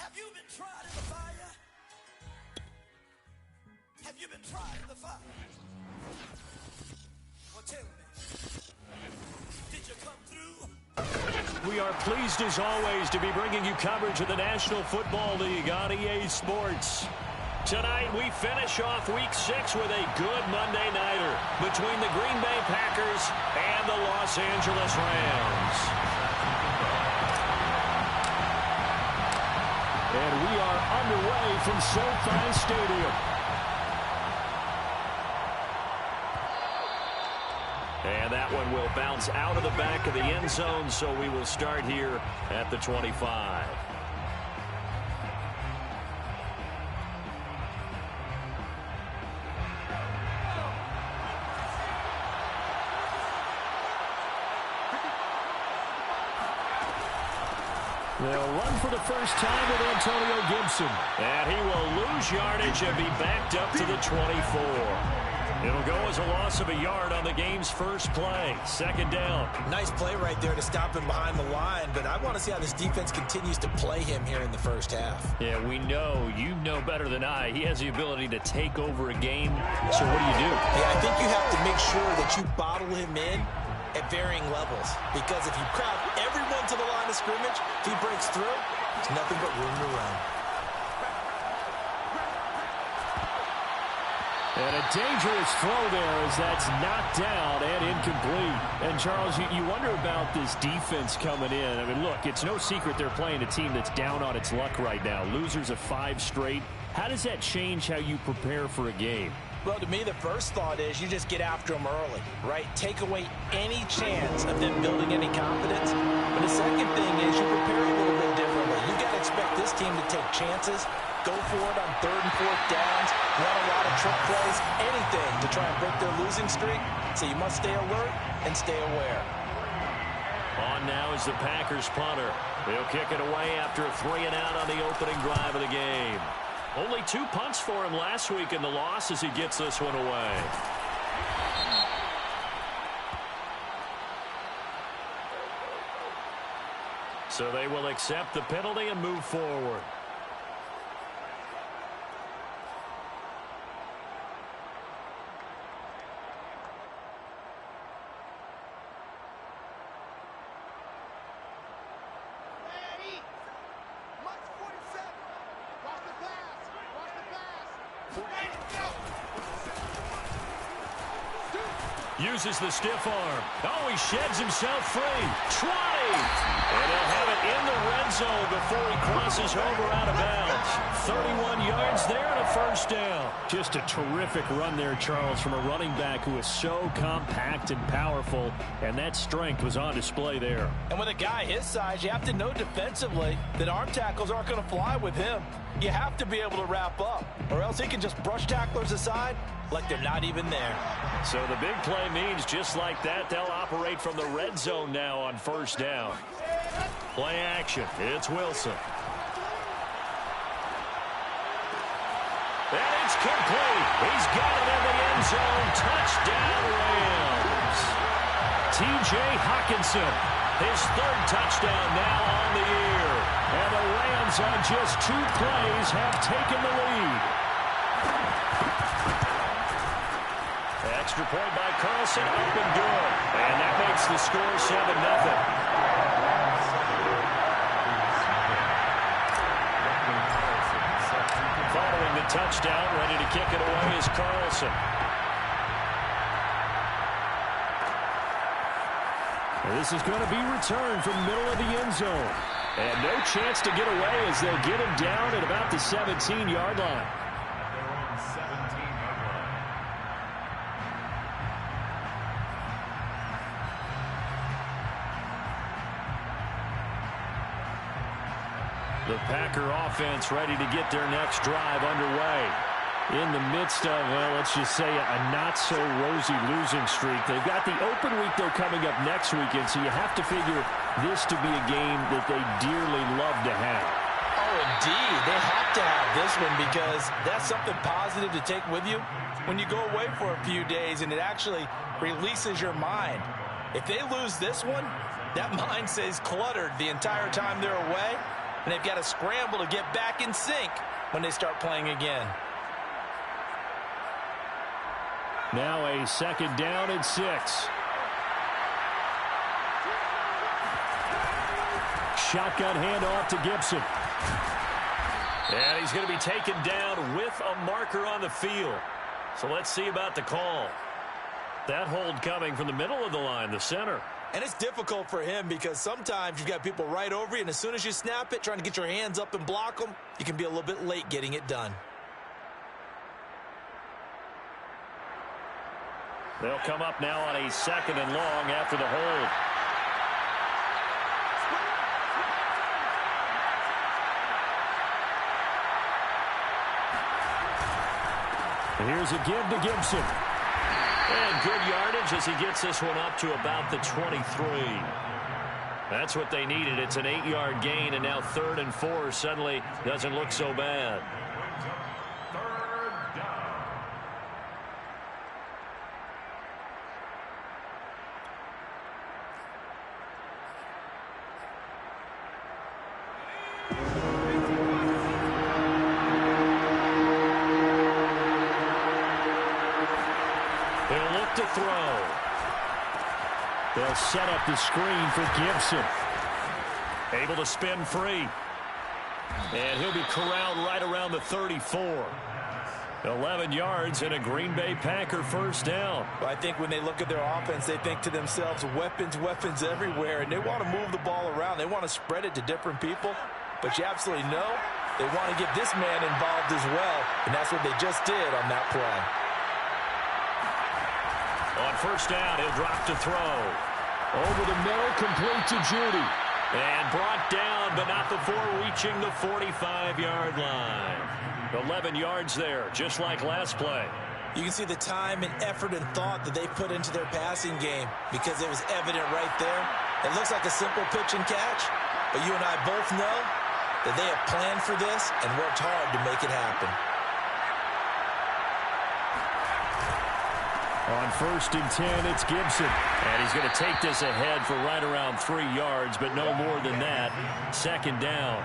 Have you been tried in the fire? Have you been tried in the fire? Well, tell me, did you come through? We are pleased as always to be bringing you coverage of the National Football League on EA Sports. Tonight we finish off Week 6 with a good Monday nighter between the Green Bay Packers and the Los Angeles Rams. And we are underway from SoFi Stadium. And that one will bounce out of the back of the end zone, so we will start here at the 25. They'll run for the first time with Antonio Gibson. And he will lose yardage and be backed up to the 24. It'll go as a loss of a yard on the game's first play. Second down. Nice play right there to stop him behind the line, but I want to see how this defense continues to play him here in the first half. Yeah, we know. You know better than I. He has the ability to take over a game. So what do? Yeah, I think you have to make sure that you bottle him in at varying levels, because if you crowd everyone to the line of scrimmage, if he breaks through, there's nothing but room to run. And a dangerous throw there as that's knocked down and incomplete. And, Charles, you wonder about this defense coming in. I mean, look, it's no secret they're playing a team that's down on its luck right now. Losers of 5 straight. How does that change how you prepare for a game? Well, to me, the first thought is you just get after them early, right? Take away any chance of them building any confidence. But the second thing is you prepare a little bit differently. You got to expect this team to take chances, go for it on 3rd and 4th downs, run a lot of trick plays, anything to try and break their losing streak. So you must stay alert and stay aware. On now is the Packers punter. He'll kick it away after a 3-and-out on the opening drive of the game. Only 2 punts for him last week in the loss as he gets this one away. So they will accept the penalty and move forward. Uses the stiff arm. Oh, he sheds himself free. 20! And he'll have it in the red zone before he crosses over out of bounds. 31 yards there and a first down. Just a terrific run there, Charles, from a running back who is so compact and powerful, and that strength was on display there. And with a guy his size, you have to know defensively that arm tackles aren't going to fly with him. You have to be able to wrap up, or else he can just brush tacklers aside like they're not even there. So the big play means just like that, they'll operate from the red zone now on first down. Play action. It's Wilson. And it's complete. He's got it in the end zone. Touchdown, Rams. T.J. Hockenson, his 3rd touchdown now on the year. And the Rams on just 2 plays have taken the lead. Extra point by Carlson, up and good. And that makes the score 7-0. Following the touchdown, ready to kick it away is Carlson. This is going to be returned from the middle of the end zone. And no chance to get away as they'll get him down at about the 17-yard line. The Packer offense ready to get their next drive underway. In the midst of, well, let's just say a not-so-rosy losing streak. They've got the open week, though, coming up next weekend, so you have to figure this to be a game that they dearly love to have. Oh, indeed. They have to have this one because that's something positive to take with you when you go away for a few days, and it actually releases your mind. If they lose this one, that mind stays cluttered the entire time they're away. and they've got to scramble to get back in sync when they start playing again. Now a 2nd down and 6. Shotgun handoff to Gibson. And he's going to be taken down with a marker on the field. So let's see about the call. That hold coming from the middle of the line, the center. And it's difficult for him because sometimes you've got people right over you, and as soon as you snap it, trying to get your hands up and block them, you can be a little bit late getting it done. They'll come up now on a 2nd and long after the hold. Here's a give to Gibson. And good yardage as he gets this one up to about the 23. That's what they needed. It's an 8-yard gain, and now 3rd and 4 suddenly doesn't look so bad. They'll look to throw. They'll set up the screen for Gibson. Able to spin free. And he'll be corralled right around the 34. 11 yards and a Green Bay Packer 1st down. Well, I think when they look at their offense, they think to themselves, weapons, weapons everywhere, and they want to move the ball around. They want to spread it to different people, but you absolutely know they want to get this man involved as well, and that's what they just did on that play. On 1st down, he'll drop to throw. Over the middle, complete to Judy. And brought down, but not before reaching the 45-yard line. 11 yards there, just like last play. You can see the time and effort and thought that they put into their passing game because it was evident right there. It looks like a simple pitch and catch, but you and I both know that they have planned for this and worked hard to make it happen. On 1st and 10, it's Gibson. And he's going to take this ahead for right around 3 yards, but no more than that. 2nd down.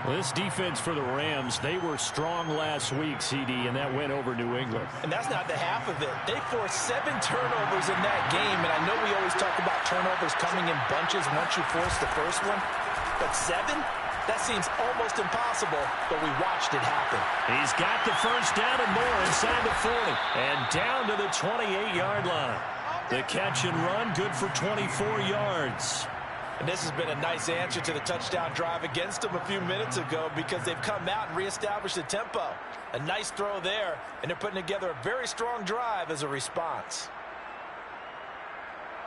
Well, this defense for the Rams, they were strong last week, CD, and that went over New England. And that's not the half of it. They forced 7 turnovers in that game, and I know we always talk about turnovers coming in bunches once you force the first one, but 7? That seems almost impossible, but we watched it happen. He's got the 1st down and more inside the 40, and down to the 28-yard line. The catch and run, good for 24 yards. And this has been a nice answer to the touchdown drive against them a few minutes ago because they've come out and reestablished the tempo. A nice throw there, and they're putting together a very strong drive as a response.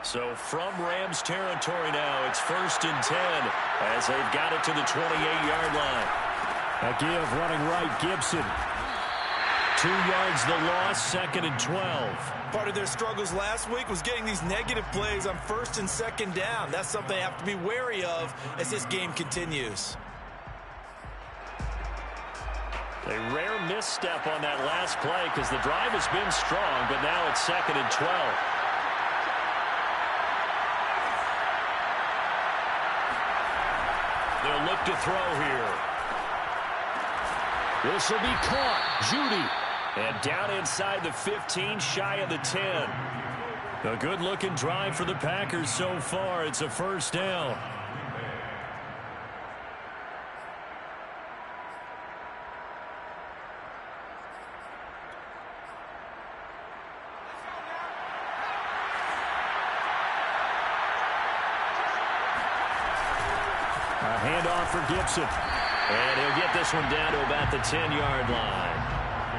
So from Rams territory now, it's 1st and 10 as they've got it to the 28-yard line. A give running right, Gibson. 2 yards the loss, 2nd and 12. Part of their struggles last week was getting these negative plays on 1st and 2nd down. That's something they have to be wary of as this game continues. A rare misstep on that last play because the drive has been strong, but now it's 2nd and 12. They'll look to throw here. This will be caught. Judy. And down inside the 15, shy of the 10. A good-looking drive for the Packers so far. It's a 1st down. A handoff for Gibson. And he'll get this one down to about the 10-yard line.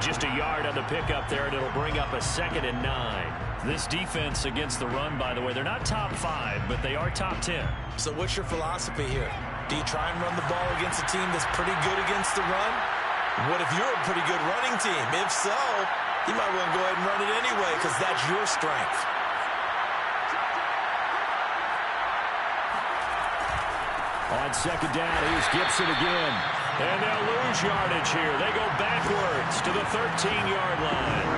Just a yard on the pickup there, and it'll bring up a 2nd and 9. This defense against the run, by the way, they're not top 5, but they are top 10. So what's your philosophy here? Do you try and run the ball against a team that's pretty good against the run? What if you're a pretty good running team? If so, you might want to go ahead and run it anyway because that's your strength. On 2nd down, here's Gibson again. And they'll lose yardage here. They go backwards to the 13-yard line.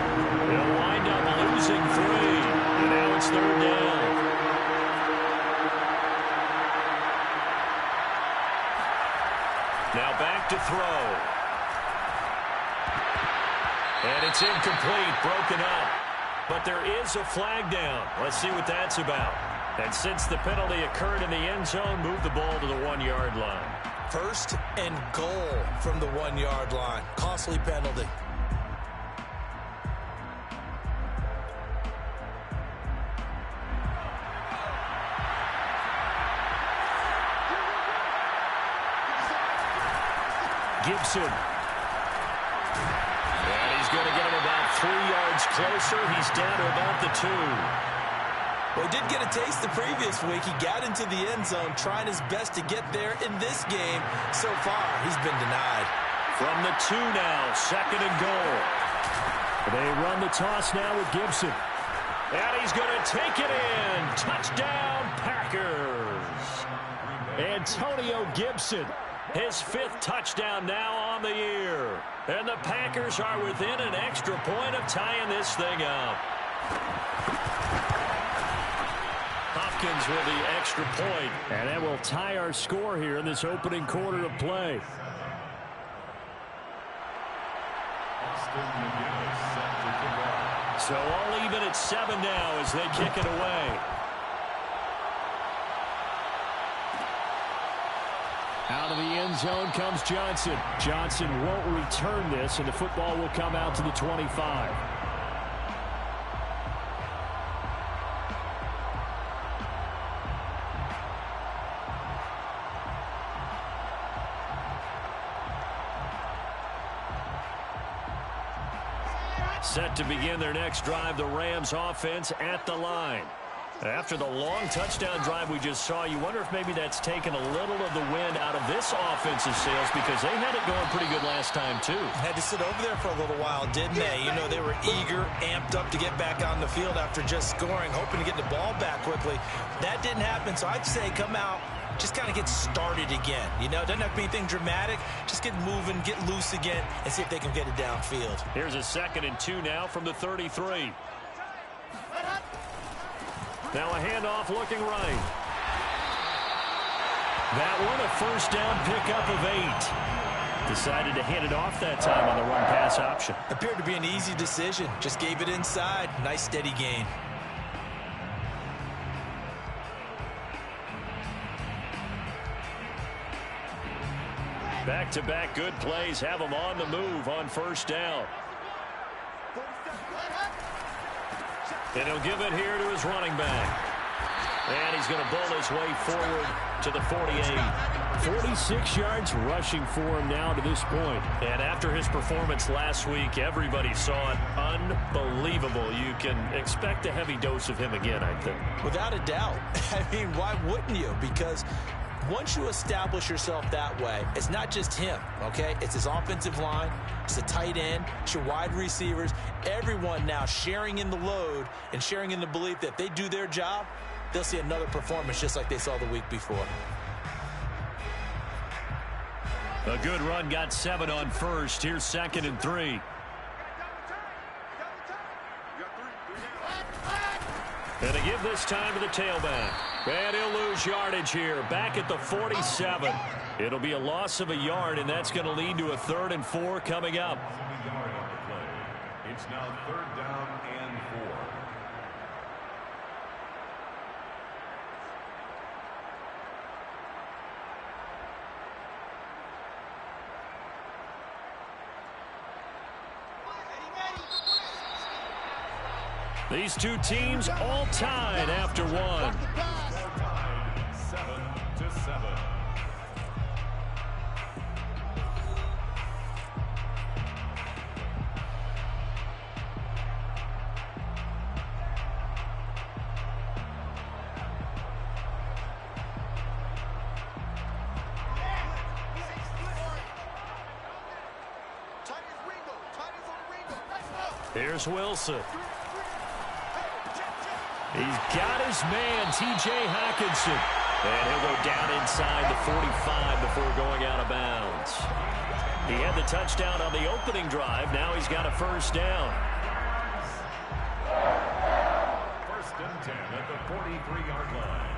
They'll wind up losing 3. And now it's 3rd down. Now back to throw. And it's incomplete, broken up. But there is a flag down. Let's see what that's about. And since the penalty occurred in the end zone, move the ball to the 1-yard line. First and goal from the 1-yard line. Costly penalty. Gibson. And he's going to get him about 3 yards closer. He's down to about the 2. Well, he did get a taste the previous week. He got into the end zone, trying his best to get there in this game. So far, he's been denied. From the 2 now, second and goal. They run the toss now with Gibson. And he's going to take it in. Touchdown, Packers. Antonio Gibson. His 5th touchdown now on the year. And the Packers are within an extra point of tying this thing up. Hopkins with the extra point. And that will tie our score here in this opening quarter of play. So all even at 7 now as they kick it away. Out of the end zone comes Johnson. Johnson won't return this, and the football will come out to the 25. Set to begin their next drive, the Rams offense at the line. After the long touchdown drive we just saw, you wonder if maybe that's taken a little of the wind out of this offensive sails because they had it going pretty good last time, too. Had to sit over there for a little while, didn't they? You know, they were eager, amped up to get back on the field after just scoring, hoping to get the ball back quickly. That didn't happen, so I'd say come out, just kind of get started again. You know, doesn't have to be anything dramatic. Just get moving, get loose again, and see if they can get it downfield. Here's a 2nd and 2 now from the 33. Now a handoff looking right. That one a first down pickup of 8. Decided to hand it off that time on the run-pass option. Appeared to be an easy decision. Just gave it inside. Nice steady gain. Back-to-back good plays have them on the move on first down. And he'll give it here to his running back. And he's going to bowl his way forward to the 48. 46 yards rushing for him now to this point. And after his performance last week, everybody saw it. Unbelievable. You can expect a heavy dose of him again, I think. Without a doubt. I mean, why wouldn't you? Because once you establish yourself that way, it's not just him, okay? It's his offensive line, it's the tight end, it's your wide receivers, everyone now sharing in the load and sharing in the belief that if they do their job, they'll see another performance just like they saw the week before. A good run, got 7 on first. Here's 2nd and 3. And they give this time to the tailback. And he'll lose yardage here. Back at the 47. It'll be a loss of a yard, and that's going to lead to a 3rd and 4 coming up. It's now 3rd down and 4. These two teams all tied after one. 7-7. Here's Wilson. He's got his man, T.J. Hockenson. And he'll go down inside the 45 before going out of bounds. He had the touchdown on the opening drive. Now he's got a first down. 1st and 10 at the 43-yard line.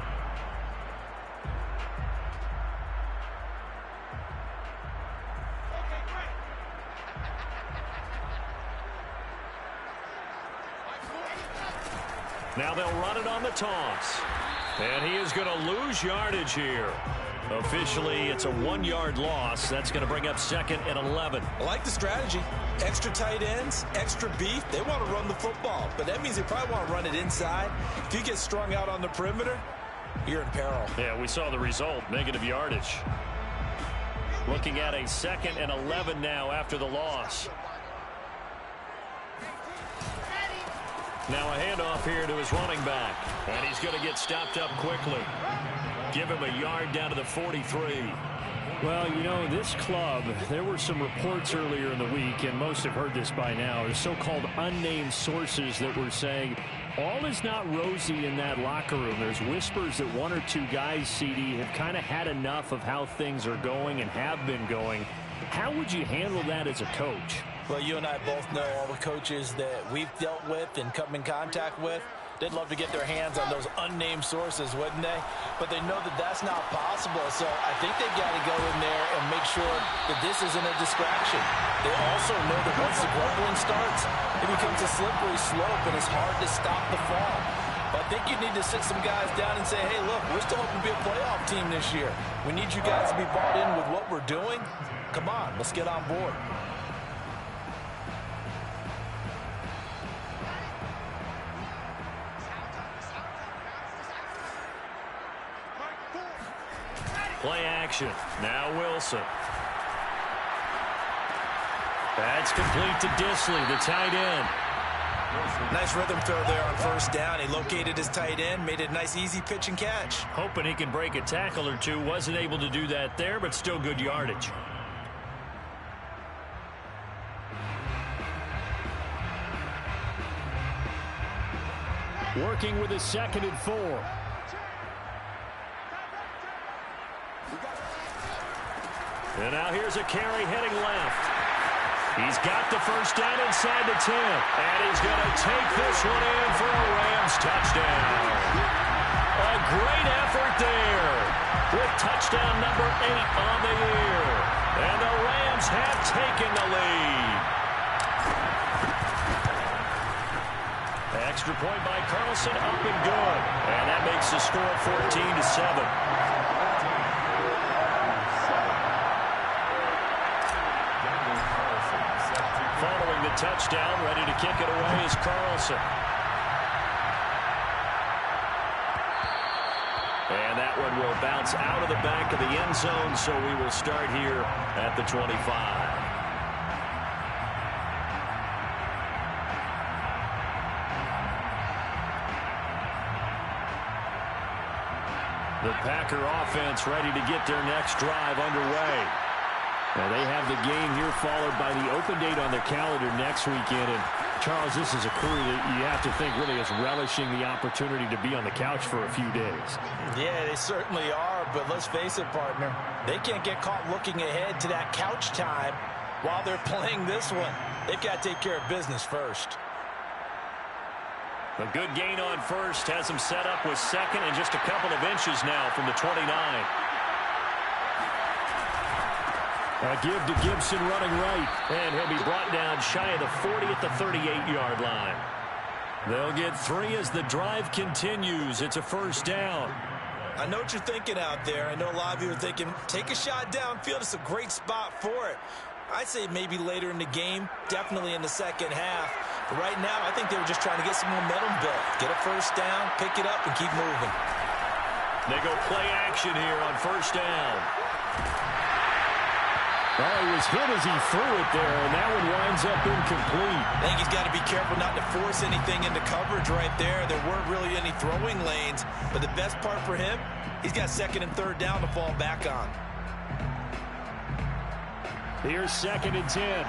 Now they'll run it on the toss. And he is going to lose yardage here. Officially, it's a 1-yard loss. That's going to bring up 2nd and 11. I like the strategy. Extra tight ends, extra beef. They want to run the football, but that means they probably want to run it inside. If you get strung out on the perimeter, you're in peril. Yeah, we saw the result, negative yardage. Looking at a 2nd and 11 now after the loss. Now a handoff here to his running back. And he's going to get stopped up quickly. Give him a yard down to the 43. Well, you know, this club, there were some reports earlier in the week, and most have heard this by now, the so-called unnamed sources that were saying all is not rosy in that locker room. There's whispers that 1 or 2 guys, CD, have kind of had enough of how things are going and have been going. How would you handle that as a coach? Well, you and I both know all the coaches that we've dealt with and come in contact with. They'd love to get their hands on those unnamed sources, wouldn't they? But they know that that's not possible, so I think they've got to go in there and make sure that this isn't a distraction. They also know that once the grumbling starts, it becomes a slippery slope, and it's hard to stop the fall. But I think you need to sit some guys down and say, hey, look, we're still hoping to be a playoff team this year. We need you guys to be bought in with what we're doing. Come on, let's get on board. Play action. Now Wilson. That's complete to Disley, the tight end. Nice rhythm throw there on first down. He located his tight end, made it a nice, easy pitch and catch. Hoping he can break a tackle or two. Wasn't able to do that there, but still good yardage. Working with a 2nd and 4. And now here's a carry heading left. He's got the first down inside the 10. And he's going to take this one in for a Rams touchdown. A great effort there with touchdown number 8 on the year. And the Rams have taken the lead. Extra point by Carlson, up and good. And that makes the score 14-7. Following the touchdown, ready to kick it away is Carlson. And that one will bounce out of the back of the end zone, so we will start here at the 25. The Packer offense ready to get their next drive underway. Now they have the game here followed by the open date on their calendar next weekend. And Charles, this is a crew that you have to think really is relishing the opportunity to be on the couch for a few days. Yeah, they certainly are, but let's face it, partner. They can't get caught looking ahead to that couch time while they're playing this one. They've got to take care of business first. A good gain on first has him set up with 2nd and just a couple of inches now from the 29. A give to Gibson running right, and he'll be brought down shy of the 40 at the 38-yard line. They'll get 3 as the drive continues. It's a first down. I know what you're thinking out there. I know a lot of you are thinking, take a shot downfield. It's a great spot for it. I'd say maybe later in the game, definitely in the second half. But right now, I think they were just trying to get some momentum built. Get a first down, pick it up, and keep moving. They go play action here on first down. Oh, he was hit as he threw it there, and that one winds up incomplete. I think he's got to be careful not to force anything into coverage right there. There weren't really any throwing lanes, but the best part for him, he's got 2nd and 3rd down to fall back on. Here's 2nd and 10.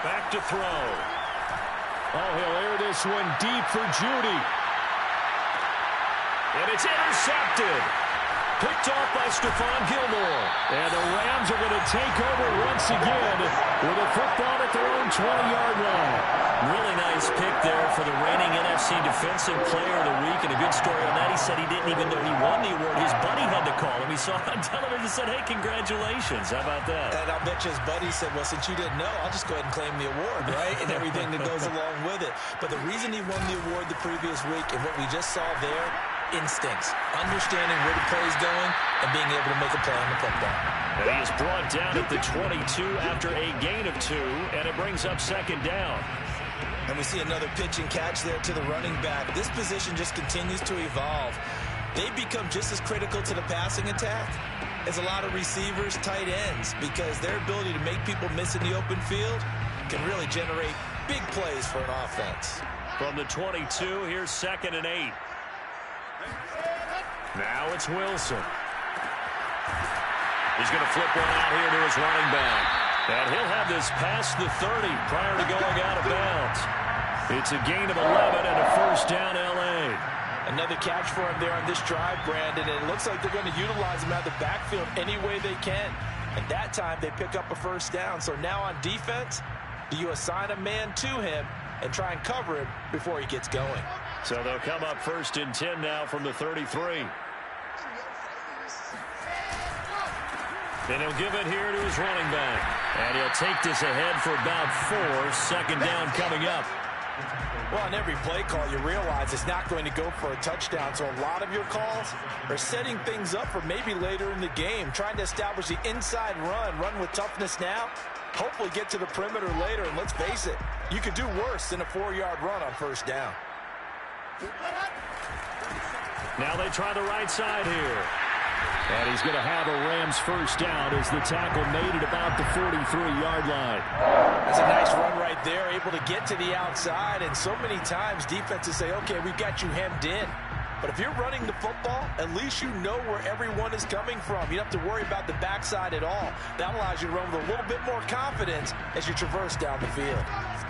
Back to throw. Oh, he'll air this one deep for Judy. And it's intercepted. Picked off by Stephon Gilmore. And the Rams are going to take over once again with a football at their own 20-yard line. Really nice pick there for the reigning NFC Defensive Player of the Week. And a good story on that. He said he didn't even know he won the award. His buddy had to call him. He saw it on television and said, hey, congratulations. How about that? And I'll bet you his buddy said, well, since you didn't know, I'll just go ahead and claim the award, right? And everything that goes along with it. But the reason he won the award the previous week and what we just saw there, instincts, understanding where the play is going, and being able to make a play on the football. And he is brought down at the 22 after a gain of 2, and it brings up second down. And we see another pitch and catch there to the running back. This position just continues to evolve. They become just as critical to the passing attack as a lot of receivers, tight ends, because their ability to make people miss in the open field can really generate big plays for an offense. From the 22, here's 2nd and 8. Now it's Wilson. He's going to flip one out here to his running back. And he'll have this past the 30 prior to going out of bounds. It's a gain of 11 and a first down, L.A. Another catch for him there on this drive, Brandon. And it looks like they're going to utilize him out of the backfield any way they can. And that time they pick up a first down. So now on defense, do you assign a man to him and try and cover him before he gets going? So they'll come up 1st and 10 now from the 33. Then he'll give it here to his running back. And he'll take this ahead for about 4. Second down coming up. Well, on every play call, you realize it's not going to go for a touchdown. So a lot of your calls are setting things up for maybe later in the game, trying to establish the inside run with toughness now, hopefully get to the perimeter later. And let's face it, you could do worse than a 4-yard run on first down. Now they try the right side here. And he's going to have a Rams first down as the tackle made it about the 43-yard line. That's a nice run right there, able to get to the outside. And so many times defenses say, okay, we've got you hemmed in. But if you're running the football, at least you know where everyone is coming from. You don't have to worry about the backside at all. That allows you to run with a little bit more confidence as you traverse down the field.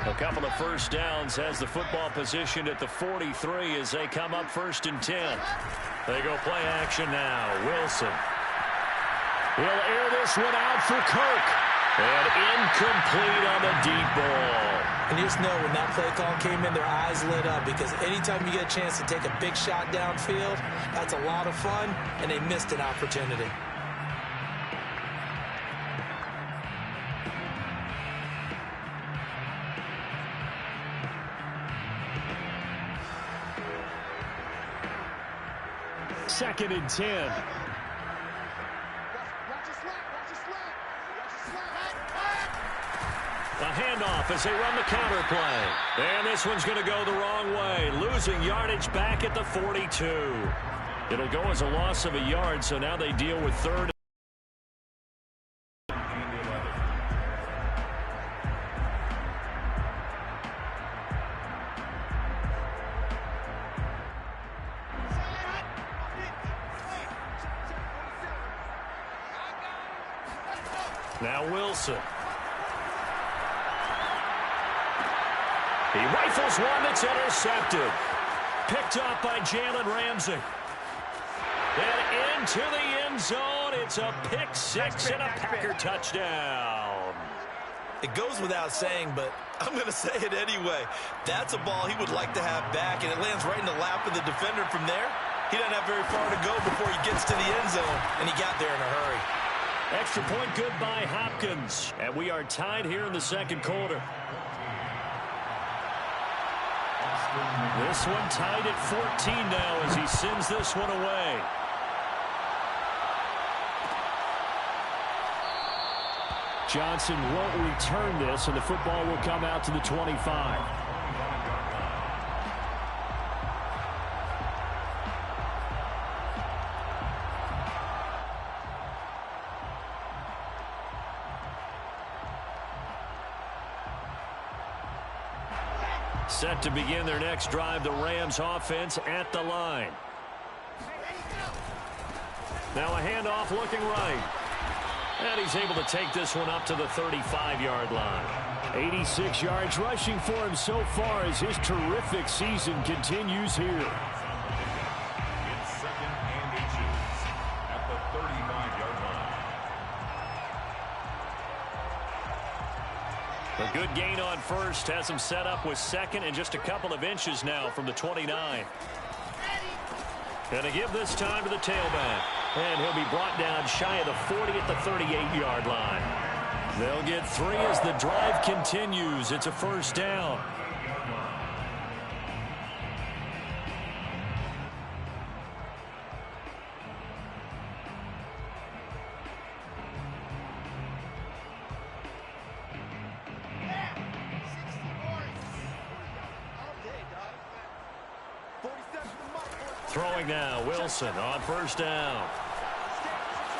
A couple of first downs has the football positioned at the 43 as they come up 1st and 10. They go play action now. Wilson. He'll air this one out for Kirk. And incomplete on the deep ball. And you just know when that play call came in, their eyes lit up, because anytime you get a chance to take a big shot downfield, that's a lot of fun, and they missed an opportunity. Second and 10. A handoff as they run the counter play. And this one's going to go the wrong way. Losing yardage back at the 42. It'll go as a loss of a yard, so now they deal with 3rd. Now Wilson. He rifles one that's intercepted. Picked off by Jalen Ramsey. And into the end zone. It's a pick six and a Packer touchdown. It goes without saying, but I'm going to say it anyway. That's a ball he would like to have back, and it lands right in the lap of the defender from there. He doesn't have very far to go before he gets to the end zone, and he got there in a hurry. Extra point good by Hopkins. And we are tied here in the second quarter. This one tied at 14 now as he sends this one away. Johnson won't return this, and the football will come out to the 25. Set to begin their next drive, the Rams offense at the line. Now a handoff looking right. And he's able to take this one up to the 35-yard line. 86 yards rushing for him so far as his terrific season continues here. It's 2nd and 18 at Good gain on first. Has him set up with second and just a couple of inches now from the 29. Going to give this time to the tailback. And he'll be brought down shy of the 40 at the 38-yard line. They'll get 3 as the drive continues. It's a first down. Throwing now, Wilson on first down.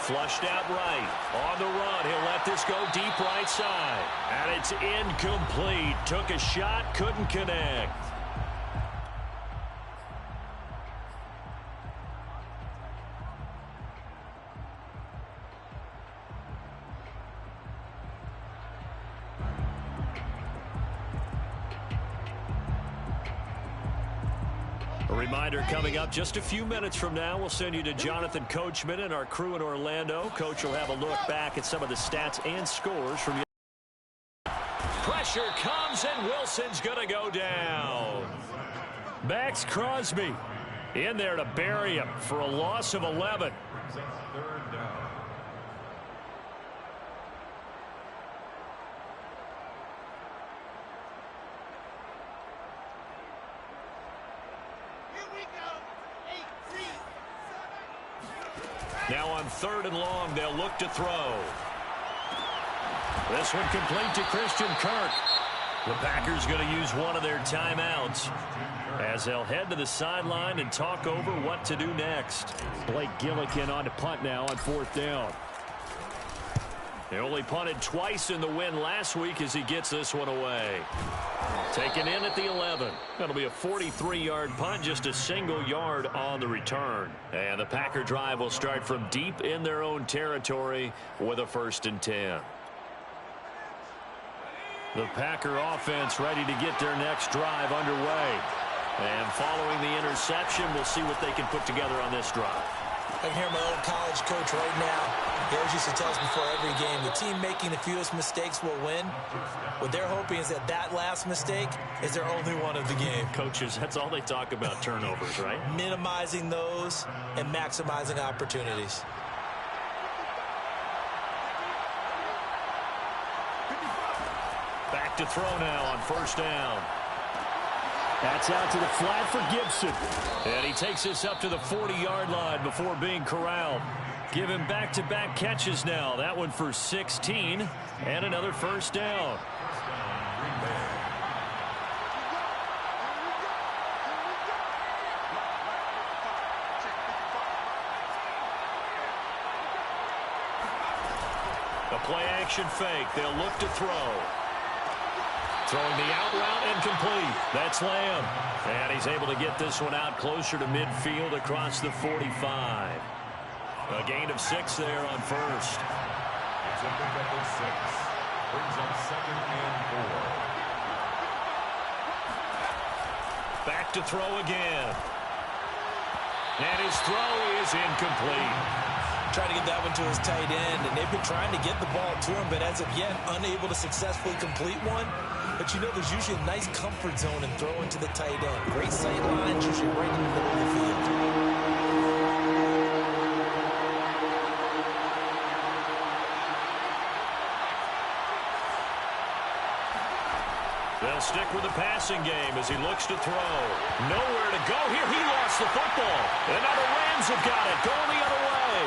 Flushed out right. On the run, he'll let this go deep right side. And it's incomplete. Took a shot, couldn't connect. A reminder coming up just a few minutes from now. We'll send you to Jonathan Coachman and our crew in Orlando. Coach will have a look back at some of the stats and scores from yesterday. Pressure comes and Wilson's going to go down. Max Crosby in there to bury him for a loss of 11. Third down. Now on 3rd and long, they'll look to throw. This one complete to Christian Kirk. The Packers going to use one of their timeouts as they'll head to the sideline and talk over what to do next. Blake Gillikin on to punt now on 4th down. They only punted twice in the win last week as he gets this one away. Taken in at the 11. That'll be a 43-yard punt, just a single yard on the return. And the Packer drive will start from deep in their own territory with a 1st and 10. The Packer offense ready to get their next drive underway. And following the interception, we'll see what they can put together on this drive. I can hear my old college coach right now. He always used to tell us before every game, the team making the fewest mistakes will win. What they're hoping is that last mistake is their only one of the game. Coaches, that's all they talk about, turnovers, right? Minimizing those and maximizing opportunities. Back to throw now on 1st down. That's out to the flat for Gibson. And he takes this up to the 40-yard line before being corralled. Give him back-to-back catches now. That one for 16 and another 1st down. A play-action fake. They'll look to throw. Throwing the out route incomplete. That's Lamb. And he's able to get this one out closer to midfield across the 45. A gain of 6 there on 1st. It's a pickup of 6. Brings up 2nd and 4. Back to throw again. And his throw is incomplete. Trying to get that one to his tight end, and they've been trying to get the ball to him, but as of yet, unable to successfully complete one. But you know, there's usually a nice comfort zone in throwing to the tight end. Great sight lines, usually right in the middle of the field. They'll stick with the passing game as he looks to throw. Nowhere to go here. He lost the football. And now the Rams have got it. Going the other way.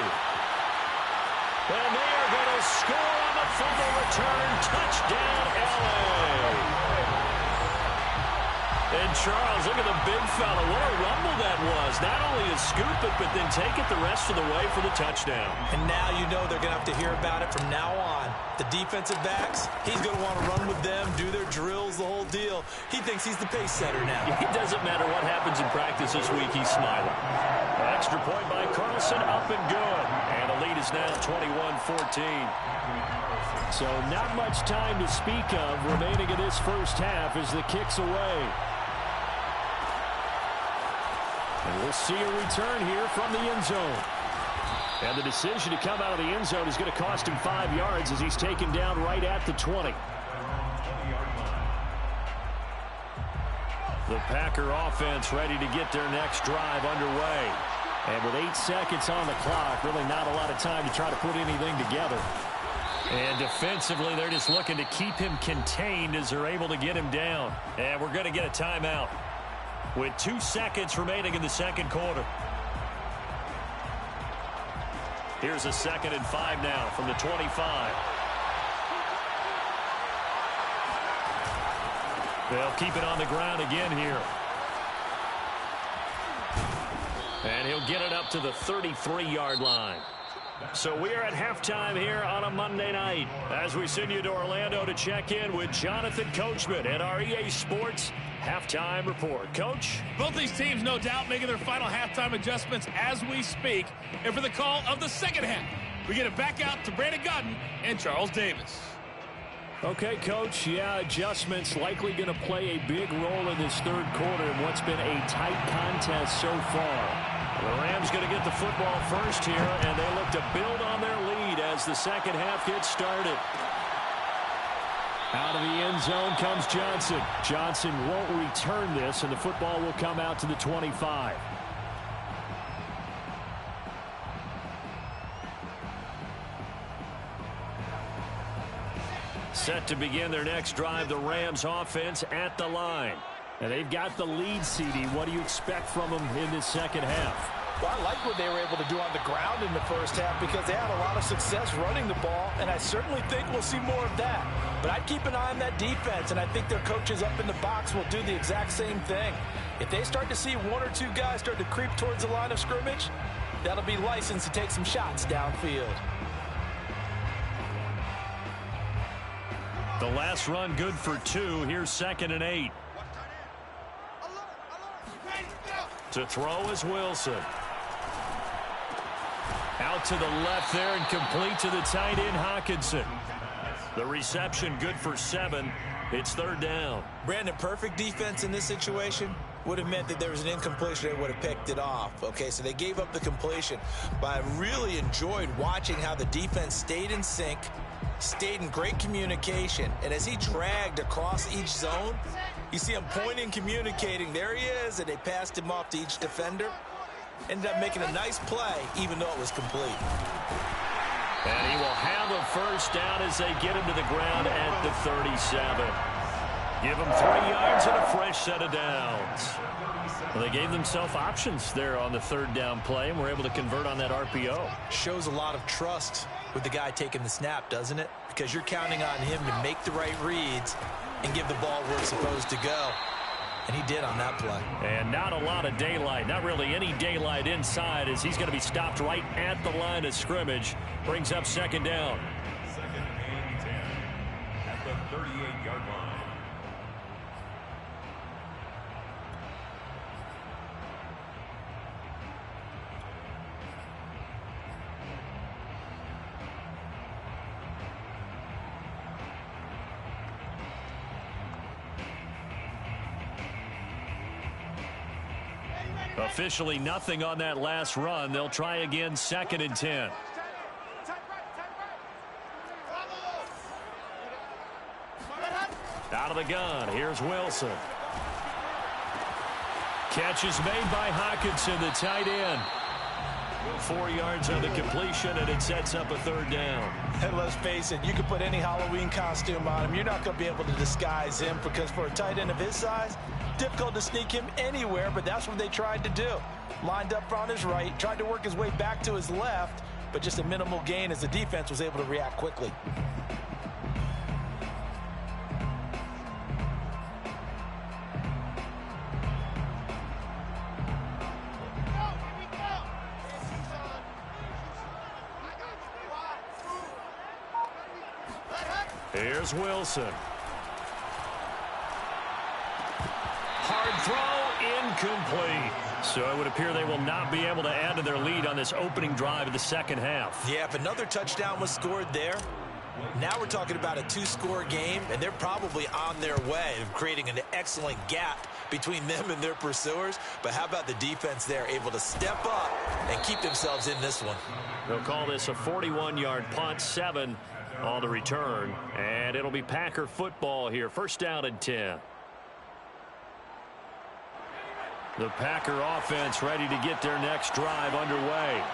And they are going to score on the fumble return. Touchdown, L.A. And Charles, look at the big fella. What a rumble that was. Not only a scoop it, but then take it the rest of the way for the touchdown. And now you know they're going to have to hear about it from now on. The defensive backs, he's going to want to run with them, do their drills, the whole deal. He thinks he's the pace setter now. It doesn't matter what happens in practice this week. He's smiling. An extra point by Carlson, up and good. And the lead is now 21-14. So not much time to speak of remaining in this first half as the kick's away. And we'll see a return here from the end zone. And the decision to come out of the end zone is going to cost him 5 yards as he's taken down right at the 20. 20-yard The Packer offense ready to get their next drive underway. And with 8 seconds on the clock, really not a lot of time to try to put anything together. And defensively, they're just looking to keep him contained as they're able to get him down. And we're going to get a timeout with 2 seconds remaining in the second quarter. Here's a 2nd and 5 now from the 25. They'll keep it on the ground again here. And he'll get it up to the 33-yard line. So we are at halftime here on a Monday night as we send you to Orlando to check in with Jonathan Coachman at our EA Sports Halftime Report. Coach? Both these teams, no doubt, making their final halftime adjustments as we speak. And for the call of the second half, we get it back out to Brandon Godden and Charles Davis. Okay, Coach, yeah, adjustments likely going to play a big role in this third quarter in what's been a tight contest so far. The Rams going to get the football first here, and they look to build on their lead as the second half gets started. Out of the end zone comes Johnson. Johnson won't return this, and the football will come out to the 25. Set to begin their next drive, the Rams offense at the line. And they've got the lead, CD. What do you expect from them in this second half? Well, I like what they were able to do on the ground in the first half because they had a lot of success running the ball, and I certainly think we'll see more of that. But I'd keep an eye on that defense, and I think their coaches up in the box will do the exact same thing. If they start to see 1 or 2 guys start to creep towards the line of scrimmage, that'll be licensed to take some shots downfield. The last run good for 2. Here's 2nd and 8. To throw is Wilson. Out to the left there and complete to the tight end, Hawkinson. The reception good for 7. It's 3rd down. Brandon, perfect defense in this situation would have meant that there was an incompletion. They would have picked it off. Okay, so they gave up the completion. But I really enjoyed watching how the defense stayed in sync, stayed in great communication. And as he dragged across each zone, you see him pointing, communicating. There he is, and they passed him off to each defender. Ended up making a nice play, even though it was complete. And he will have a first down as they get him to the ground at the 37. Give him 3 yards and a fresh set of downs. Well, they gave themselves options there on the 3rd down play and were able to convert on that RPO. Shows a lot of trust with the guy taking the snap, doesn't it? Because you're counting on him to make the right reads and give the ball where it's supposed to go. And he did on that play. And not a lot of daylight, not really any daylight inside as he's going to be stopped right at the line of scrimmage. Brings up 2nd down. 2nd and 10 at the 38-yard line. Officially nothing on that last run. They'll try again, 2nd and 10. Out of the gun, here's Wilson. Catch is made by Hawkinson, the tight end. 4 yards on the completion, and it sets up a 3rd down. And let's face it, you can put any Halloween costume on him. You're not going to be able to disguise him because for a tight end of his size, difficult to sneak him anywhere, but that's what they tried to do. Lined up on his right, tried to work his way back to his left, but just a minimal gain as the defense was able to react quickly. Here's Wilson. Hard throw, incomplete. So it would appear they will not be able to add to their lead on this opening drive of the second half. Yeah, if another touchdown was scored there, now we're talking about a 2-score game, and they're probably on their way of creating an excellent gap between them and their pursuers. But how about the defense there, able to step up and keep themselves in this one? They'll call this a 41-yard punt, 7 on the return, and it'll be Packer football here. 1st down and 10. The Packer offense ready to get their next drive underway.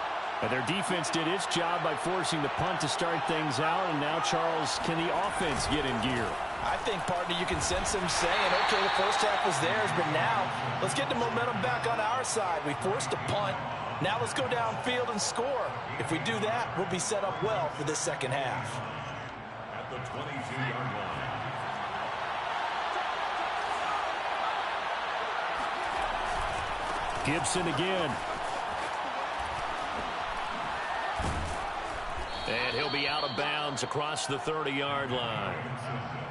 And their defense did its job by forcing the punt to start things out. And now, Charles, can the offense get in gear? I think, partner, you can sense them saying, okay, the first half was theirs, but now let's get the momentum back on our side. We forced a punt. Now let's go downfield and score. If we do that, we'll be set up well for this second half. At the 22-yard line. Gibson again. And he'll be out of bounds across the 30-yard line.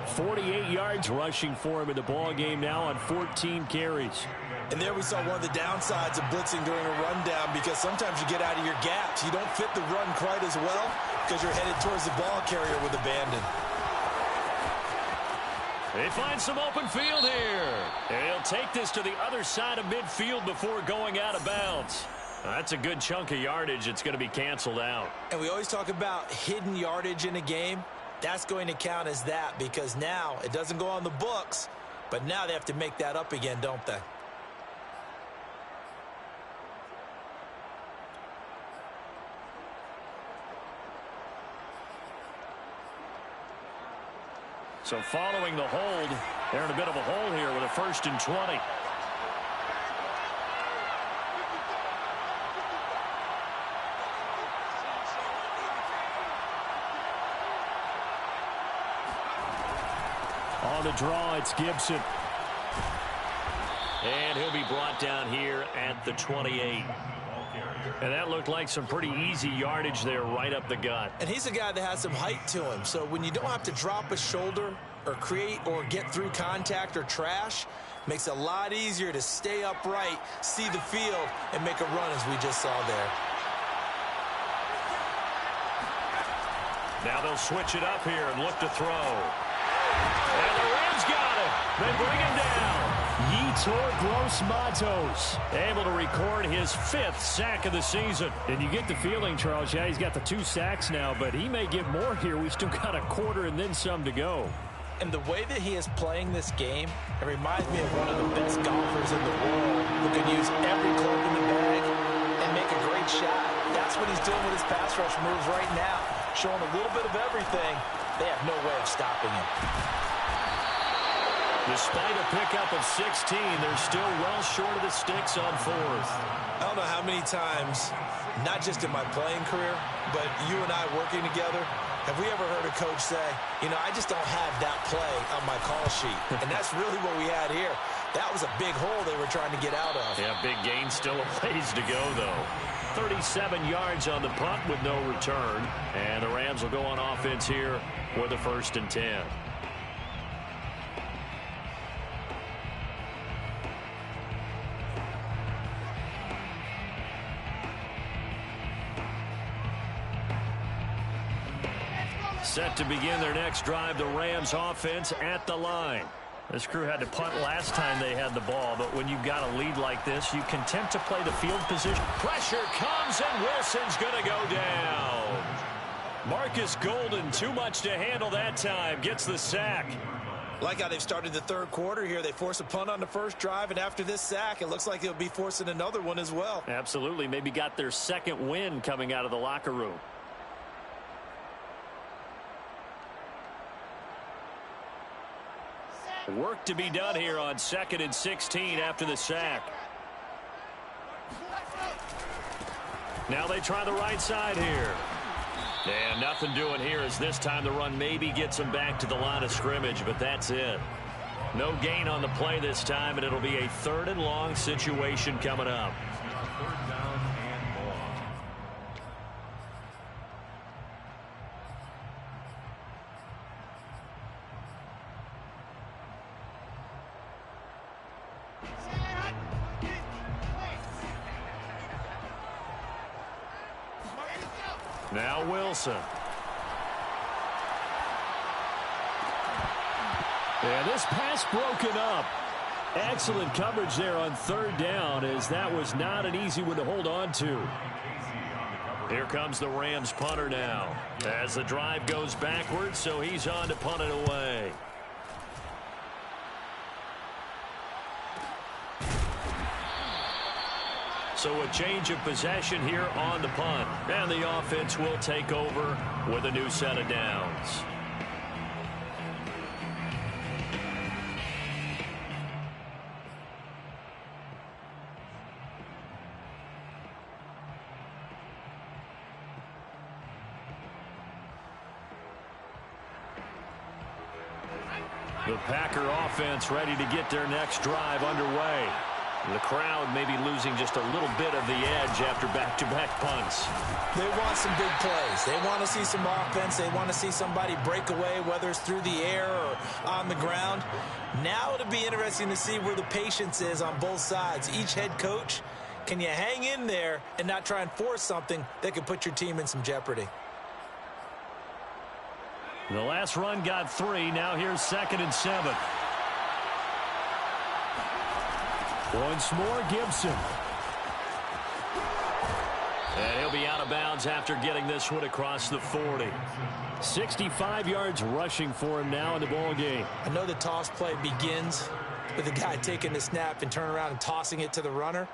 48 yards rushing for him in the ball game now on 14 carries. And there we saw one of the downsides of blitzing during a rundown, because sometimes you get out of your gaps. You don't fit the run quite as well because you're headed towards the ball carrier with abandon. They find some open field here. And he'll take this to the other side of midfield before going out of bounds. That's a good chunk of yardage. It's going to be canceled out. And we always talk about hidden yardage in a game. That's going to count as that, because now it doesn't go on the books, but now they have to make that up again, don't they? So following the hold, they're in a bit of a hole here with a 1st and 20. On the draw, it's Gibson. And he'll be brought down here at the 28. And that looked like some pretty easy yardage there right up the gut. And he's a guy that has some height to him, so when you don't have to drop a shoulder or create or get through contact or trash, makes it a lot easier to stay upright, see the field, and make a run as we just saw there. Now they'll switch it up here and look to throw. And the Rams got it. They bring him down. Yetur Gross-Matos Able to record his 5th sack of the season. And you get the feeling, Charles, yeah, he's got the 2 sacks now, but he may get more here. We still got a quarter and then some to go. And the way that he is playing this game, it reminds me of one of the best golfers in the world who can use every club in the bag and make a great shot. That's what he's doing with his pass rush moves right now, showing a little bit of everything. They have no way of stopping him. Despite a pickup of 16, they're still well short of the sticks on 4th. I don't know how many times, not just in my playing career, but you and I working together, have we ever heard a coach say, you know, I just don't have that play on my call sheet. And that's really what we had here. That was a big hole they were trying to get out of. Yeah, big gain, still a ways to go, though. 37 yards on the punt with no return. And the Rams will go on offense here with a 1st and 10. Set to begin their next drive, the Rams offense at the line. This crew had to punt last time they had the ball, but when you've got a lead like this, you content to play the field position. Pressure comes, and Wilson's going to go down. Marcus Golden, too much to handle that time, gets the sack. Like how they've started the 3rd quarter here. They force a punt on the first drive, and after this sack, it looks like they'll be forcing another one as well. Absolutely. Maybe got their 2nd win coming out of the locker room. Work to be done here on 2nd and 16 after the sack. Now they try the right side here. And nothing doing here as this time the run maybe gets them back to the line of scrimmage, but that's it. No gain on the play this time, and it'll be a 3rd and long situation coming up. 3rd down and long. Now Wilson. Yeah, this pass broken up. Excellent coverage there on 3rd down, as that was not an easy one to hold on to. Here comes the Rams punter now. As the drive goes backwards, so he's on to punt it away. So a change of possession here on the punt. And the offense will take over with a new set of downs. The Packer offense ready to get their next drive underway. The crowd may be losing just a little bit of the edge after back-to-back punts. They want some big plays. They want to see some offense. They want to see somebody break away, whether it's through the air or on the ground. Now it'll be interesting to see where the patience is on both sides. Each head coach, can you hang in there and not try and force something that could put your team in some jeopardy? The last run got 3. Now here's 2nd and 7. Once more, Gibson. And he'll be out of bounds after getting this one across the 40. 65 yards rushing for him now in the ball game. I know the toss play begins with the guy taking the snap and turning around and tossing it to the runner.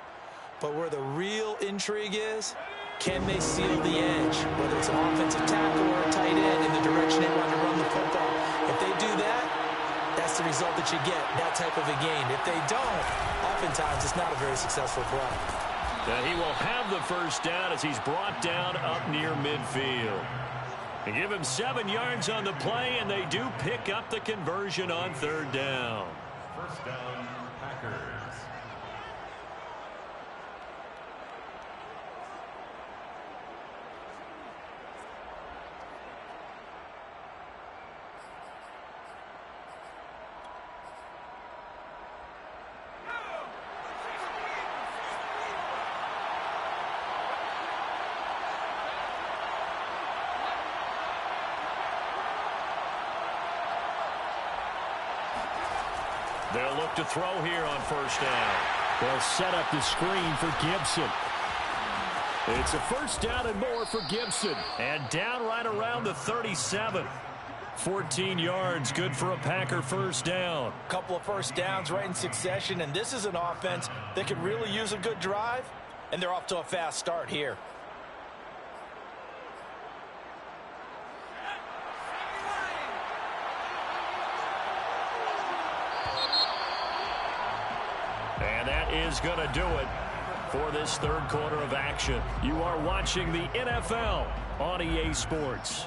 But where the real intrigue is, can they seal the edge? Whether it's an offensive tackle or a tight end in the direction they want to run the football. If they do that, that's the result that you get, that type of a gain. If they don't, oftentimes it's not a very successful play. He will have the first down as he's brought down up near midfield. They give him 7 yards on the play, and they do pick up the conversion on 3rd down. First down, Packers. They'll look to throw here on 1st down. They'll set up the screen for Gibson. It's a 1st down and more for Gibson. And down right around the 37. 14 yards, good for a Packer 1st down. A couple of 1st downs right in succession, and this is an offense that could really use a good drive, and they're off to a fast start here. And that is going to do it for this 3rd quarter of action. You are watching the NFL on EA Sports.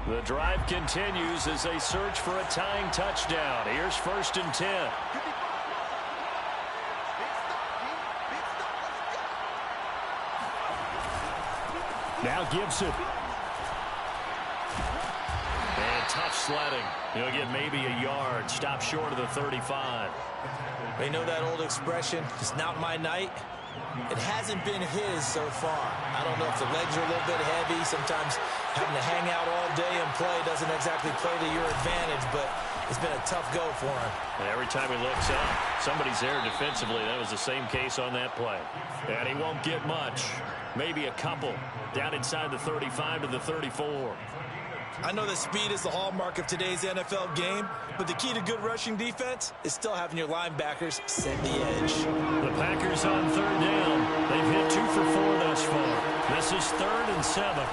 The drive continues as they search for a tying touchdown. Here's 1st and 10. Now Gibson. And tough sledding. He'll get maybe a yard. Stop short of the 35. They know that old expression, it's not my night. It hasn't been his so far. I don't know if the legs are a little bit heavy. Sometimes having to hang out all day and play doesn't exactly play to your advantage, but it's been a tough go for him. And every time he looks up, somebody's there defensively. That was the same case on that play. And he won't get much. Maybe a couple. Down inside the 35 to the 34. I know that speed is the hallmark of today's NFL game, but the key to good rushing defense is still having your linebackers set the edge. The Packers on 3rd down. They've hit 2 for 4 thus far. This is 3rd and 7.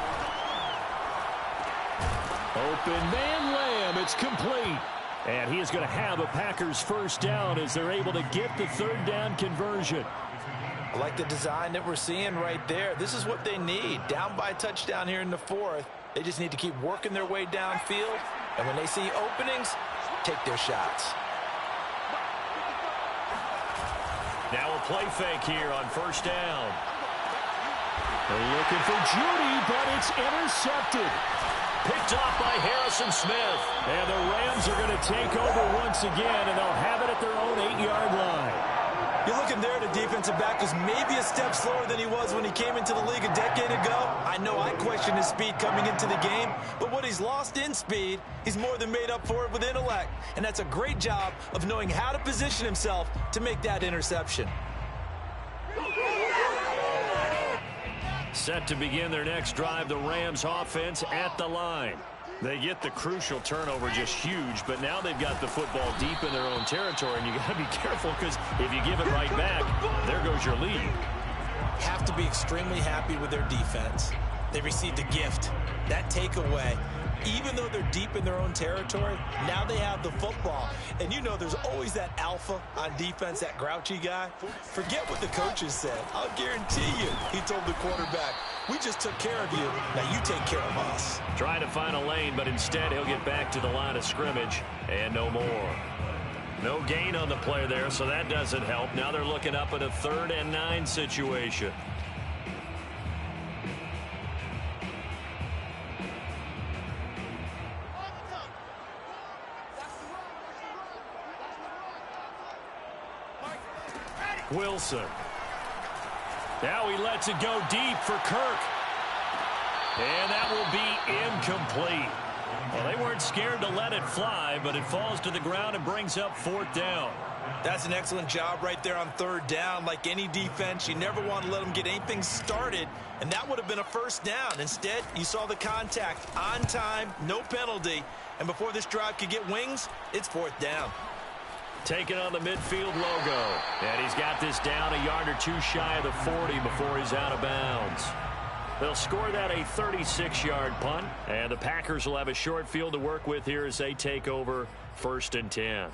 Open man Lamb. It's complete. And he is going to have a Packers 1st down as they're able to get the 3rd down conversion. I like the design that we're seeing right there. This is what they need. Down by a touchdown here in the 4th. They just need to keep working their way downfield. And when they see openings, take their shots. Now a play fake here on 1st down. They're looking for Judy, but it's intercepted. Picked off by Harrison Smith. And the Rams are going to take over once again, and they'll have it at their own 8-yard line. You're looking there, the defensive back was maybe a step slower than he was when he came into the league a decade ago. I know I questioned his speed coming into the game, but what he's lost in speed, he's more than made up for it with intellect. And that's a great job of knowing how to position himself to make that interception. Set to begin their next drive, the Rams offense at the line. They get the crucial turnover, just huge, but now they've got the football deep in their own territory, and you got to be careful because if you give it right back, there goes your lead. Have to be extremely happy with their defense. They received a gift. That takeaway, even though they're deep in their own territory, now they have the football. And you know there's always that alpha on defense, that grouchy guy. Forget what the coaches said. I'll guarantee you, he told the quarterback, we just took care of you. Now you take care of us. Trying to find a lane, but instead he'll get back to the line of scrimmage and no more. No gain on the play there, so that doesn't help. Now they're looking up at a 3rd and 9 situation. Wilson. Now he lets it go deep for Kirk. And that will be incomplete. Well, they weren't scared to let it fly, but it falls to the ground and brings up 4th down. That's an excellent job right there on 3rd down. Like any defense, you never want to let them get anything started, and that would have been a 1st down. Instead, you saw the contact on time, no penalty, and before this drive could get wings, it's 4th down. Taking on the midfield logo, and he's got this down a yard or 2 shy of the 40 before he's out of bounds. They'll score that a 36-yard punt, and the Packers will have a short field to work with here as they take over 1st and 10.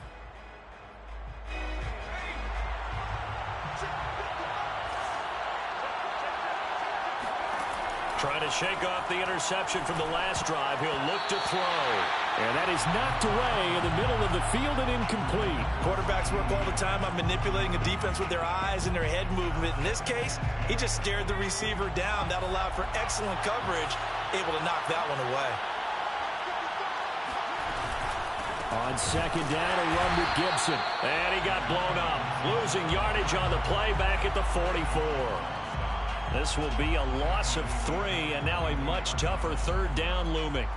Trying to shake off the interception from the last drive. He'll look to throw. And that is knocked away in the middle of the field and incomplete. Quarterbacks work all the time on manipulating a defense with their eyes and their head movement. In this case, he just stared the receiver down. That allowed for excellent coverage, able to knock that one away. On 2nd down, a run with Gibson. And he got blown up. Losing yardage on the play back at the 44. This will be a loss of 3, and now a much tougher 3rd down looming.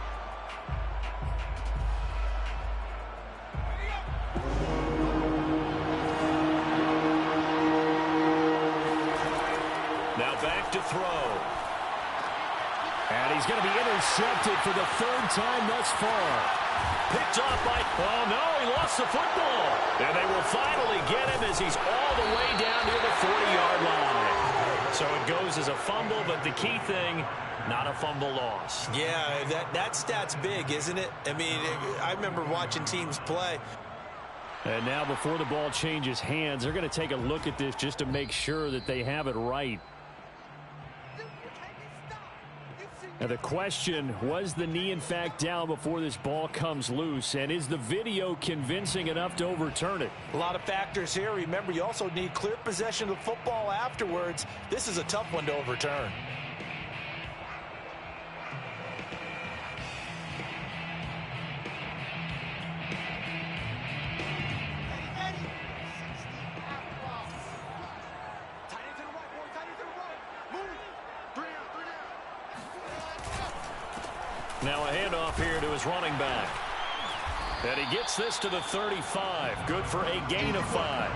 Now back to throw. And he's going to be intercepted for the 3rd time thus far. Picked off by, oh no, he lost the football. And they will finally get him as he's all the way down near the 40-yard line. So it goes as a fumble, but the key thing, not a fumble loss. Yeah, that stat's big, isn't it? I mean, I remember watching teams play. And now before the ball changes hands, they're going to take a look at this just to make sure that they have it right. Now the question, was the knee in fact down before this ball comes loose? And is the video convincing enough to overturn it? A lot of factors here. Remember, you also need clear possession of the football afterwards. This is a tough one to overturn. Now a handoff here to his running back. And he gets this to the 35. Good for a gain of 5.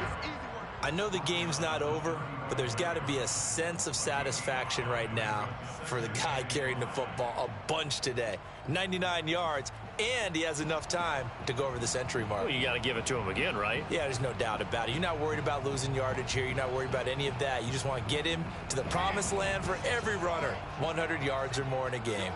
I know the game's not over, but there's got to be a sense of satisfaction right now for the guy carrying the football a bunch today. 99 yards, and he has enough time to go over the century mark. Well, you got to give it to him again, right? Yeah, there's no doubt about it. You're not worried about losing yardage here. You're not worried about any of that. You just want to get him to the promised land for every runner. 100 yards or more in a game.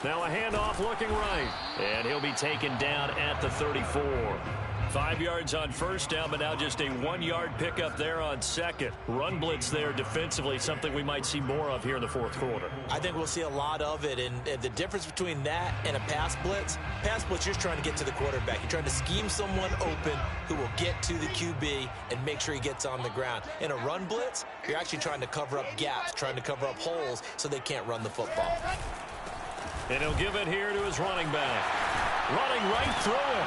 Now a handoff looking right. And he'll be taken down at the 34. 5 yards on 1st down, but now just a 1-yard pickup there on 2nd. Run blitz there defensively, something we might see more of here in the 4th quarter. I think we'll see a lot of it, and the difference between that and a pass blitz, you're just trying to get to the quarterback. You're trying to scheme someone open who will get to the QB and make sure he gets on the ground. In a run blitz, you're actually trying to cover up gaps, trying to cover up holes so they can't run the football. And he'll give it here to his running back. Running right through him.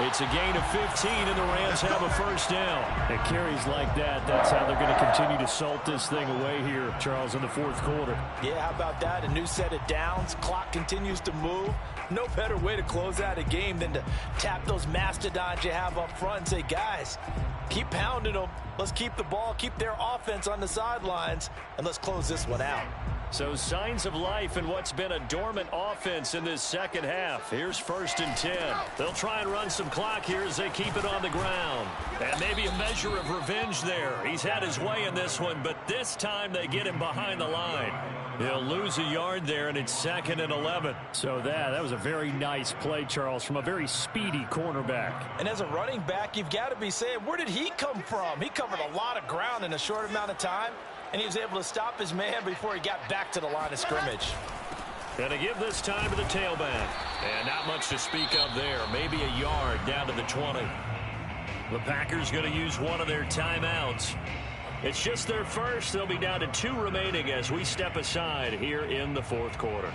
It's a gain of 15, and the Rams have a first down. And carries like that, that's how they're going to continue to salt this thing away here, Charles, in the fourth quarter. Yeah, how about that? A new set of downs. Clock continues to move. No better way to close out a game than to tap those mastodons you have up front and say, guys, keep pounding them. Let's keep the ball, keep their offense on the sidelines, and let's close this one out. So signs of life in what's been a dormant offense in this second half. Here's 1st and 10. They'll try and run some clock here as they keep it on the ground. And maybe a measure of revenge there. He's had his way in this one, but this time they get him behind the line. He'll lose a yard there, and it's 2nd and 11. So that was a very nice play, Charles, from a very speedy cornerback. And as a running back, you've got to be saying, where did he come from? He covered a lot of ground in a short amount of time, and he was able to stop his man before he got back to the line of scrimmage. Going to give this time to the tailback. And not much to speak of there. Maybe a yard down to the 20. The Packers going to use one of their timeouts. It's just their first. They'll be down to 2 remaining as we step aside here in the fourth quarter.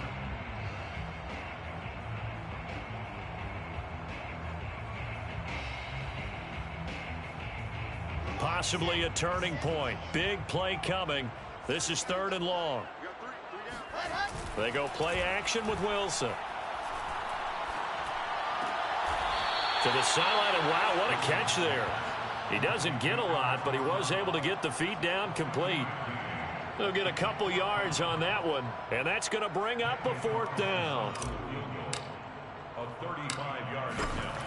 Possibly a turning point. Big play coming. This is 3rd and long. They go play action with Wilson. To the sideline, and wow, what a catch there. He doesn't get a lot, but he was able to get the feet down complete. They'll get a couple yards on that one, and that's going to bring up a 4th down. A 35-yard attempt.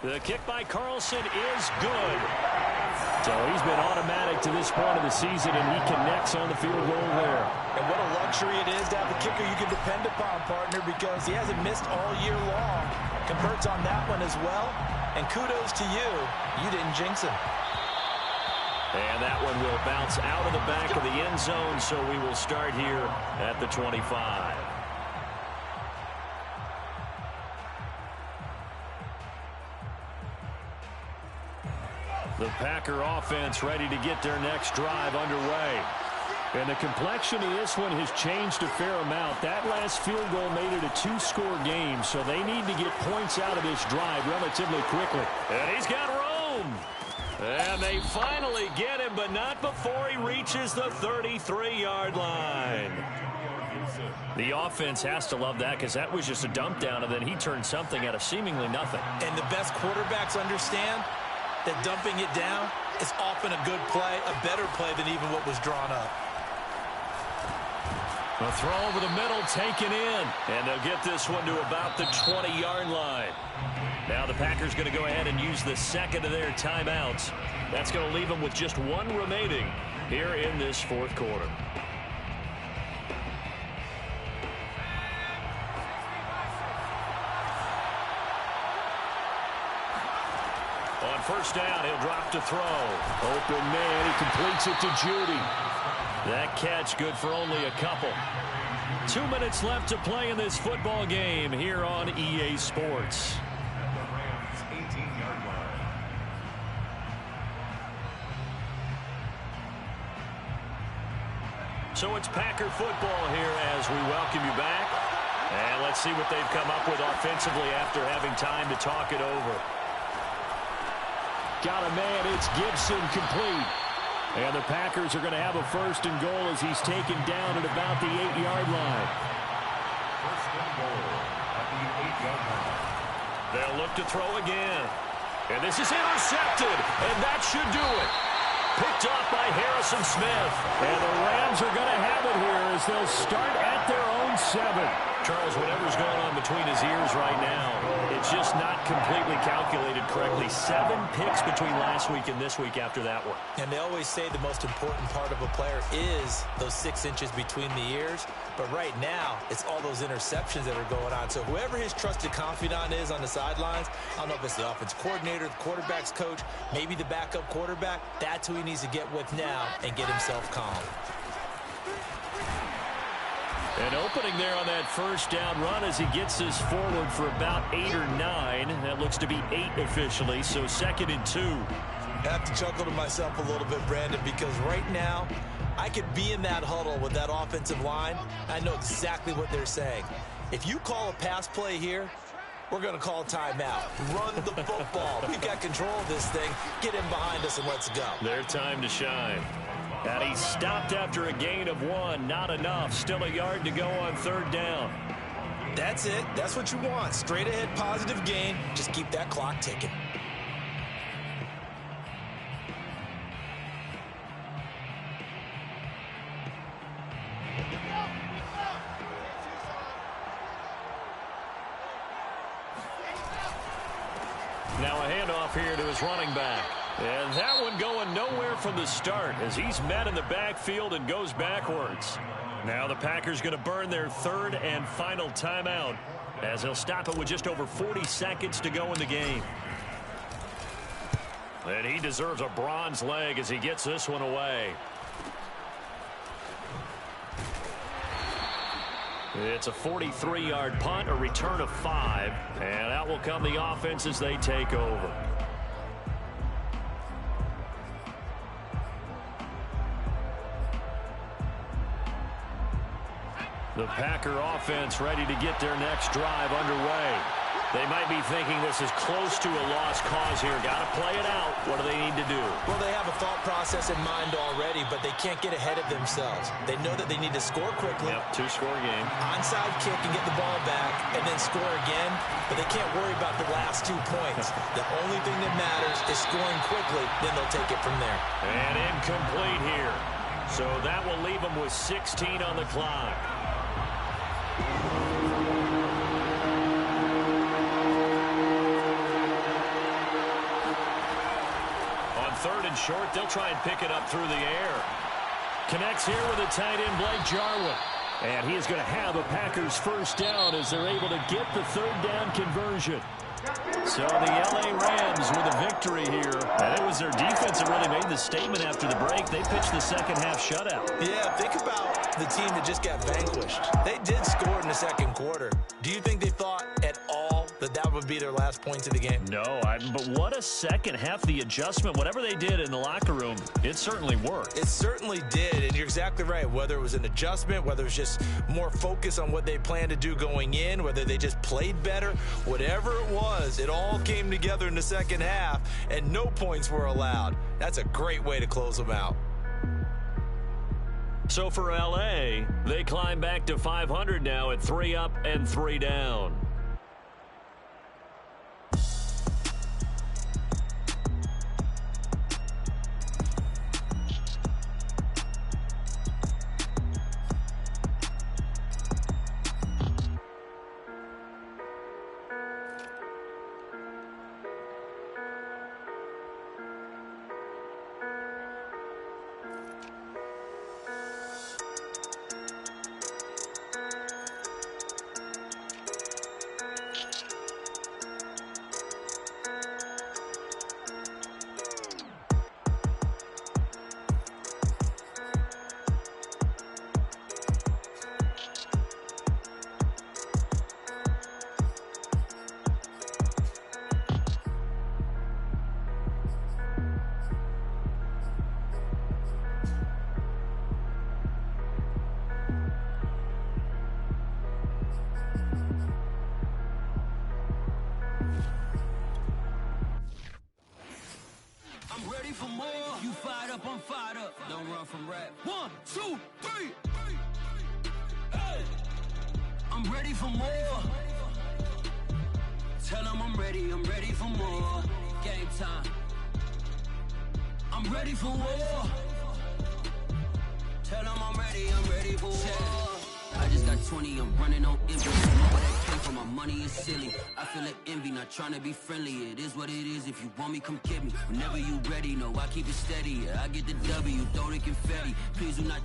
The kick by Carlson is good. So he's been automatic to this point of the season, and he connects on the field goal there. And what a luxury it is to have a kicker you can depend upon, partner, because he hasn't missed all year long. Converts on that one as well. And kudos to you. You didn't jinx him. And that one will bounce out of the back of the end zone, so we will start here at the 25. The Packer offense ready to get their next drive underway. And the complexion of this one has changed a fair amount. That last field goal made it a 2-score game, so they need to get points out of this drive relatively quickly. And he's got room. And they finally get him, but not before he reaches the 33-yard line. The offense has to love that because that was just a dump down, and then he turned something out of seemingly nothing. And the best quarterbacks understand that dumping it down is often a good play, a better play than even what was drawn up. A throw over the middle, taken in. And they'll get this one to about the 20-yard line. Now the Packers going to go ahead and use the second of their timeouts. That's going to leave them with just 1 remaining here in this fourth quarter. On first down, he'll drop to throw. Open man, he completes it to Judy. That catch good for only a couple. 2 minutes left to play in this football game here on EA Sports. The Rams' 18-yard line. So it's Packer football here as we welcome you back. And let's see what they've come up with offensively after having time to talk it over. Got a man, it's Gibson, complete. And the Packers are going to have a 1st and goal as he's taken down at about the 8-yard line. 1st and goal at the 8-yard line. They'll look to throw again. And this is intercepted, and that should do it. Picked off by Harrison Smith. And the Rams are going to have it here as they'll start at their own 7. Charles, whatever's going on between his ears right now, it's just not completely calculated correctly. 7 picks between last week and this week after that one. And they always say the most important part of a player is those 6 inches between the ears. But right now, it's all those interceptions that are going on. So whoever his trusted confidant is on the sidelines, I don't know if it's the offense coordinator, the quarterback's coach, maybe the backup quarterback, that's who he needs to get with now and get himself calm. An opening there on that first down run as he gets this forward for about 8 or 9. That looks to be 8 officially, so 2nd and 2. I have to chuckle to myself a little bit, Brandon, because right now I could be in that huddle with that offensive line. I know exactly what they're saying. If you call a pass play here, We're going to call timeout. Run the football. We've got control of this thing. Get him behind us and let's go. Their time to shine. And he stopped after a gain of 1. Not enough. Still a yard to go on 3rd down. That's it. That's what you want. Straight ahead positive gain. Just keep that clock ticking. Now a handoff here to his running back. And that one going nowhere from the start as he's met in the backfield and goes backwards. Now the Packers going to burn their 3rd and final timeout as they'll stop it with just over 40 seconds to go in the game. And he deserves a bronze leg as he gets this one away. It's a 43-yard punt, a return of 5, and out will come the offense as they take over. The Packer offense ready to get their next drive underway. They might be thinking this is close to a lost cause here. Got to play it out. What do they need to do? Well, they have a thought process in mind already, but they can't get ahead of themselves. They know that they need to score quickly. Yep, 2-score game. Onside kick and get the ball back and then score again, but they can't worry about the last 2 points. The only thing that matters is scoring quickly, then they'll take it from there. And incomplete here. So that will leave them with 16 on the clock. On 3rd and short, they'll try and pick it up through the air. Connects here with a tight end, Blake Jarwin. And he is going to have a Packers first down as they're able to get the 3rd down conversion. So the L.A. Rams with a victory here. And it was their defense that really made the statement after the break. They pitched the second half shutout. Yeah, think about the team that just got vanquished. They did score in the 2nd quarter. Do you think they thought at all that that would be their last points of the game? No, but what a second half. The adjustment, whatever they did in the locker room, it certainly worked. It certainly did, and you're exactly right. Whether it was an adjustment, whether it was just more focus on what they planned to do going in, whether they just played better, whatever it was, it all came together in the 2nd half, and no points were allowed. That's a great way to close them out. So for L.A., they climb back to 500 now at 3 up and 3 down. For more, you fired up, I'm fired up. Don't run from rap. 1, 2, 3. Hey, I'm ready for more. Tell them I'm ready for more. Game time. I'm ready for war. Tell them I'm ready for war. I just got 20, I'm running on empty. Where that came from, my money is silly. I feel like envy, not trying to be friendly. It is what it is, if you want me, come get me. Whenever you ready, no, I keep it steady. I get the W, throw the confetti. Please do not